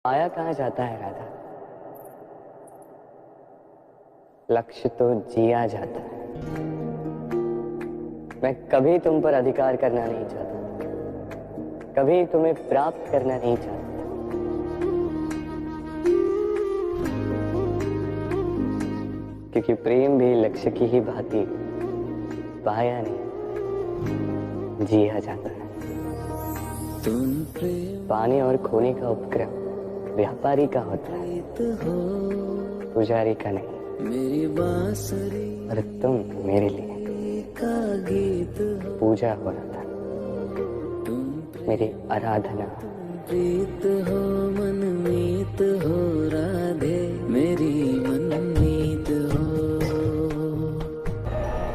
आया कहाँ जाता है राधा। लक्ष्य तो जिया जाता है। मैं कभी तुम पर अधिकार करना नहीं चाहता, कभी तुम्हें प्राप्त करना नहीं चाहता, क्योंकि प्रेम भी लक्ष्य की ही भांति पाया नहीं, जिया जाता है। पाने और खोने का उपक्रम व्यापारी का होता है, पुजारी का नहीं। मेरी बांसुरी और तुम मेरे लिए पूजा हो रहा था, मेरी आराधना। प्रीत हो मनमीत हो राधे, मेरी मनमीत हो।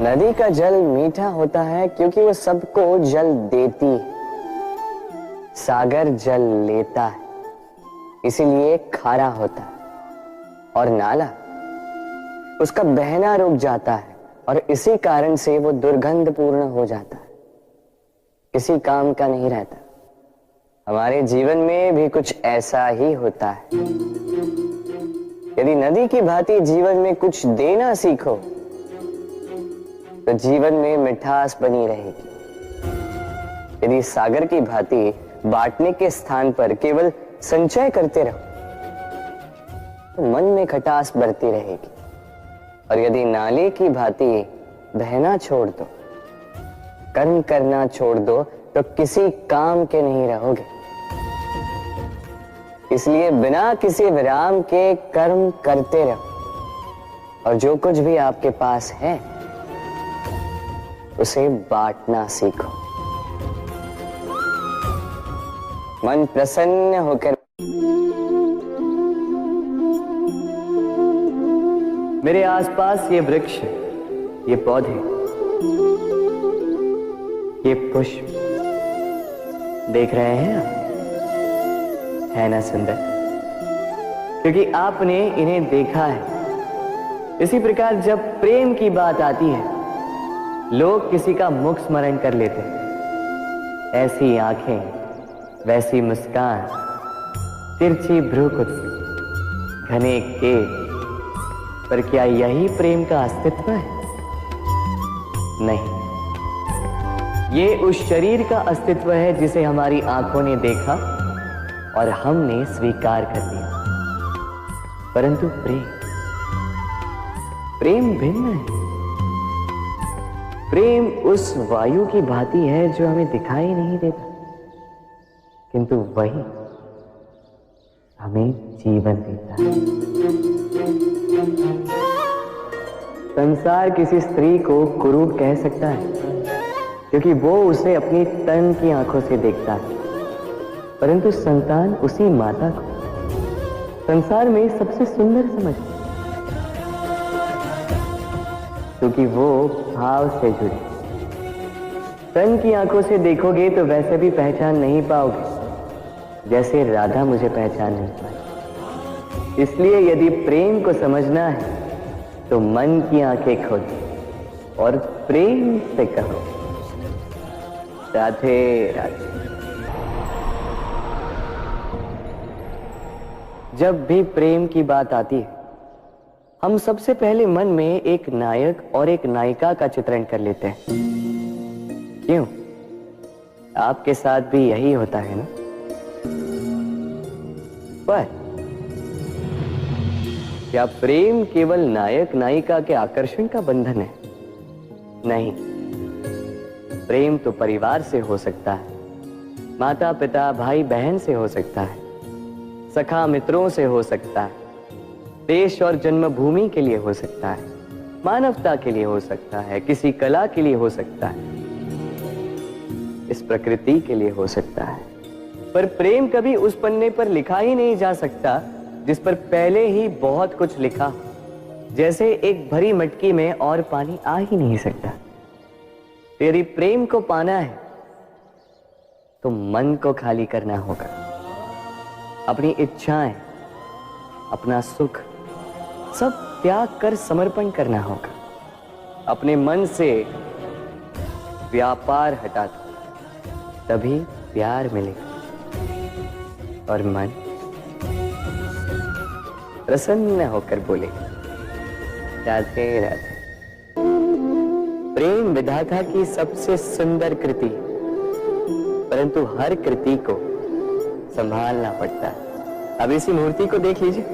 नदी का जल मीठा होता है क्योंकि वो सबको जल देती है। सागर जल लेता है, इसीलिए खारा होता है। और नाला उसका बहना रुक जाता है और इसी कारण से वो दुर्गंधपूर्ण हो जाता है, किसी काम का नहीं रहता। हमारे जीवन में भी कुछ ऐसा ही होता है। यदि नदी की भांति जीवन में कुछ देना सीखो तो जीवन में मिठास बनी रहेगी। यदि सागर की भांति बांटने के स्थान पर केवल संचय करते रहो तो मन में खटास बढ़ती रहेगी। और यदि नाले की भांति बहना छोड़ दो, कर्म करना छोड़ दो तो किसी काम के नहीं रहोगे। इसलिए बिना किसी विराम के कर्म करते रहो और जो कुछ भी आपके पास है उसे बांटना सीखो। मन प्रसन्न होकर मेरे आसपास ये वृक्ष, ये पौधे, ये पुष्प देख रहे हैं आप? है ना सुंदर? क्योंकि आपने इन्हें देखा है। इसी प्रकार जब प्रेम की बात आती है लोग किसी का मुख स्मरण कर लेते हैं। ऐसी आंखें, वैसी मुस्कान, तिरछी भ्रूकुटी, घने केश, पर क्या यही प्रेम का अस्तित्व है? नहीं, ये उस शरीर का अस्तित्व है जिसे हमारी आंखों ने देखा और हमने स्वीकार कर लिया। परंतु प्रेम भिन्न है। प्रेम उस वायु की भांति है जो हमें दिखाई नहीं देता, किंतु वही हमें जीवन देता है। संसार किसी स्त्री को कुरूप कह सकता है क्योंकि वो उसे अपनी तन की आंखों से देखता है, परंतु संतान उसी माता को संसार में सबसे सुंदर समझती है क्योंकि वो भाव से जुड़ी। तन की आंखों से देखोगे तो वैसे भी पहचान नहीं पाओगे जैसे राधा मुझे पहचान नहीं पाई। इसलिए यदि प्रेम को समझना है तो मन की आंखें खोलो और प्रेम से कहो राधे राधे। जब भी प्रेम की बात आती है हम सबसे पहले मन में एक नायक और एक नायिका का चित्रण कर लेते हैं। क्यों? आपके साथ भी यही होता है ना? पर क्या प्रेम केवल नायक नायिका के आकर्षण का बंधन है? नहीं, प्रेम तो परिवार से हो सकता है, माता पिता भाई बहन से हो सकता है, सखा मित्रों से हो सकता है, देश और जन्मभूमि के लिए हो सकता है, मानवता के लिए हो सकता है, किसी कला के लिए हो सकता है, इस प्रकृति के लिए हो सकता है। पर प्रेम कभी उस पन्ने पर लिखा ही नहीं जा सकता जिस पर पहले ही बहुत कुछ लिखा। जैसे एक भरी मटकी में और पानी आ ही नहीं सकता। यदि प्रेम को पाना है तो मन को खाली करना होगा। अपनी इच्छाएं, अपना सुख सब त्याग कर समर्पण करना होगा। अपने मन से व्यापार हटा दो, तभी प्यार मिलेगा। और मन प्रसन्न होकर बोले, राधे राधे। प्रेम विधाता की सबसे सुंदर कृति, परंतु हर कृति को संभालना पड़ता है। अब इसी मूर्ति को देख लीजिए।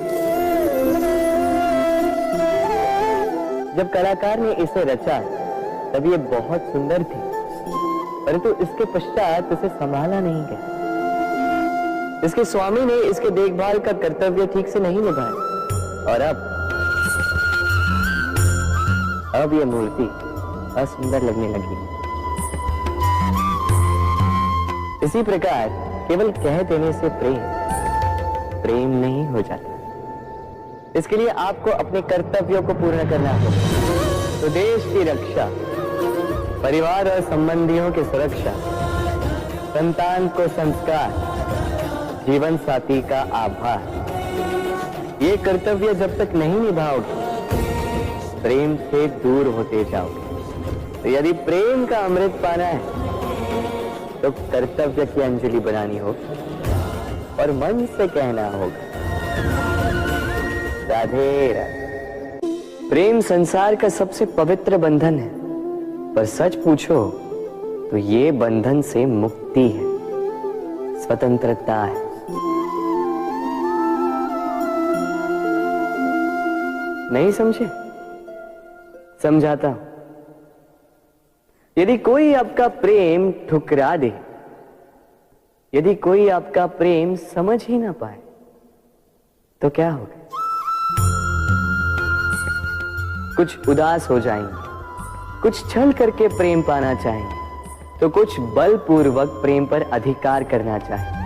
जब कलाकार ने इसे रचा तब ये बहुत सुंदर थी, परंतु इसके पश्चात इसे संभाला नहीं गया। इसके स्वामी ने इसके देखभाल का कर्तव्य ठीक से नहीं निभाया और अब यह मूर्ति असुंदर लगने लगी। इसी प्रकार केवल कह देने से प्रेम नहीं हो जाता। इसके लिए आपको अपने कर्तव्यों को पूर्ण करना होगा। तो देश की रक्षा, परिवार और संबंधियों की सुरक्षा, संतान को संस्कार, जीवन साथी का आभार, ये कर्तव्य जब तक नहीं निभाओगे प्रेम से दूर होते जाओगे। तो यदि प्रेम का अमृत पाना है तो कर्तव्य की अंजलि बनानी होगी और मन से कहना होगा, राधे राधे। प्रेम संसार का सबसे पवित्र बंधन है, पर सच पूछो तो ये बंधन से मुक्ति है, स्वतंत्रता है। नहीं समझे? समझाता हूं। यदि कोई आपका प्रेम ठुकरा दे, यदि कोई आपका प्रेम समझ ही ना पाए, तो क्या होगा? कुछ उदास हो जाएंगे, कुछ छल करके प्रेम पाना चाहेंगे, तो कुछ बलपूर्वक प्रेम पर अधिकार करना चाहेंगे।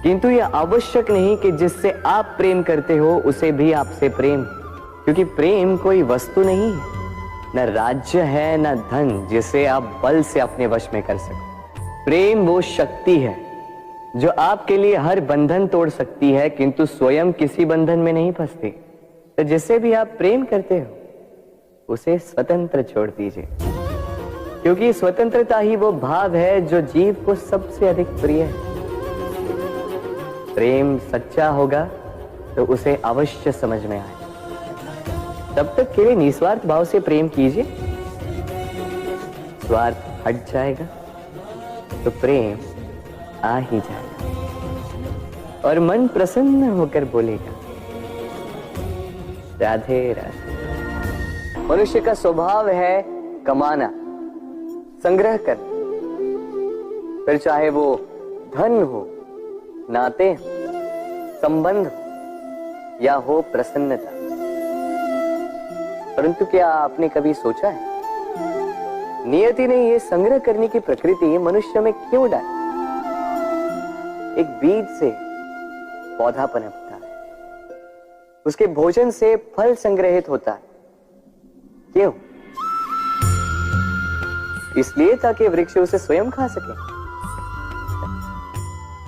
किंतु यह आवश्यक नहीं कि जिससे आप प्रेम करते हो उसे भी आपसे प्रेम, क्योंकि प्रेम कोई वस्तु नहीं है, न राज्य है न धन जिसे आप बल से अपने वश में कर सको। प्रेम वो शक्ति है जो आपके लिए हर बंधन तोड़ सकती है, किंतु स्वयं किसी बंधन में नहीं फंसती। तो जिससे भी आप प्रेम करते हो उसे स्वतंत्र छोड़ दीजिए, क्योंकि स्वतंत्रता ही वो भाव है जो जीव को सबसे अधिक प्रिय है। प्रेम सच्चा होगा तो उसे अवश्य समझ में आए। तब तक केवल निस्वार्थ भाव से प्रेम कीजिए, स्वार्थ हट जाएगा तो प्रेम आ ही जाएगा और मन प्रसन्न होकर बोलेगा, राधे राधे। मनुष्य का स्वभाव है कमाना, संग्रह करना, फिर चाहे वो धन हो, नाते, संबंध हो या हो प्रसन्नता। परंतु क्या आपने कभी सोचा है, नियति ने ये संग्रह करने की प्रकृति मनुष्य में क्यों डाली? एक बीज से पौधा पनपता है, उसके भोजन से फल संग्रहित होता है। क्यों? इसलिए ताकि वृक्ष उसे स्वयं खा सके?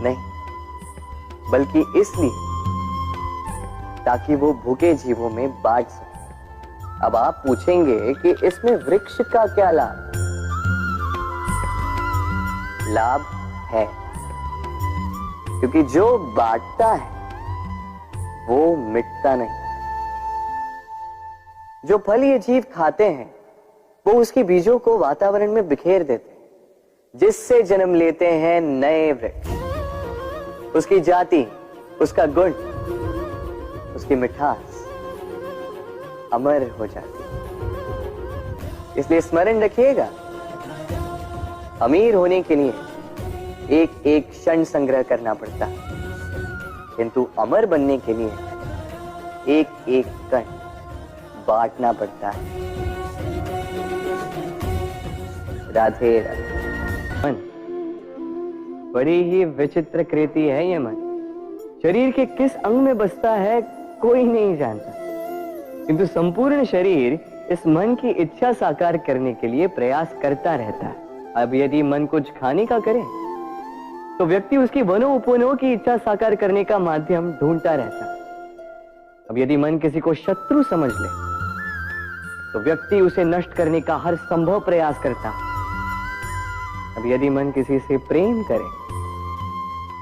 नहीं, बल्कि इसलिए ताकि वो भूखे जीवों में बांट सके। अब आप पूछेंगे कि इसमें वृक्ष का क्या लाभ? लाभ है, क्योंकि जो बांटता है वो मिटता नहीं। जो फल ये जीव खाते हैं वो उसके बीजों को वातावरण में बिखेर देते हैं, जिससे जन्म लेते हैं नए वृक्ष। उसकी जाति, उसका गुण, उसकी मिठास अमर हो जाती है। इसलिए स्मरण रखिएगा, अमीर होने के लिए एक एक क्षण संग्रह करना पड़ता है, किंतु अमर बनने के लिए एक एक कण बांटना पड़ता है। राधे राधे। मन बड़ी ही विचित्र कृति है ये मन। शरीर के किस अंग में बसता है कोई नहीं जानता, किंतु संपूर्ण शरीर इस मन की इच्छा साकार करने के लिए प्रयास करता रहता है। अब यदि मन कुछ खाने का करे तो व्यक्ति उसकी वनों उपवनों की इच्छा साकार करने का माध्यम ढूंढता रहता है। अब यदि मन किसी को शत्रु समझ ले तो व्यक्ति उसे नष्ट करने का हर संभव प्रयास करता है। अब यदि मन किसी से प्रेम करे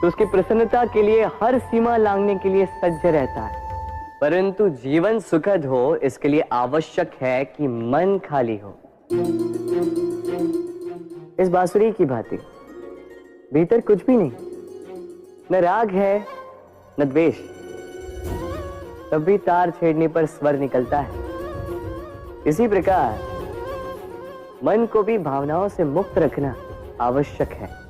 तो उसकी प्रसन्नता के लिए हर सीमा लांघने के लिए सज्ज रहता है। परंतु जीवन सुखद हो इसके लिए आवश्यक है कि मन खाली हो। इस बांसुरी की भांति भीतर कुछ भी नहीं, न राग है न द्वेष, तब भी तार छेड़ने पर स्वर निकलता है। इसी प्रकार मन को भी भावनाओं से मुक्त रखना आवश्यक है।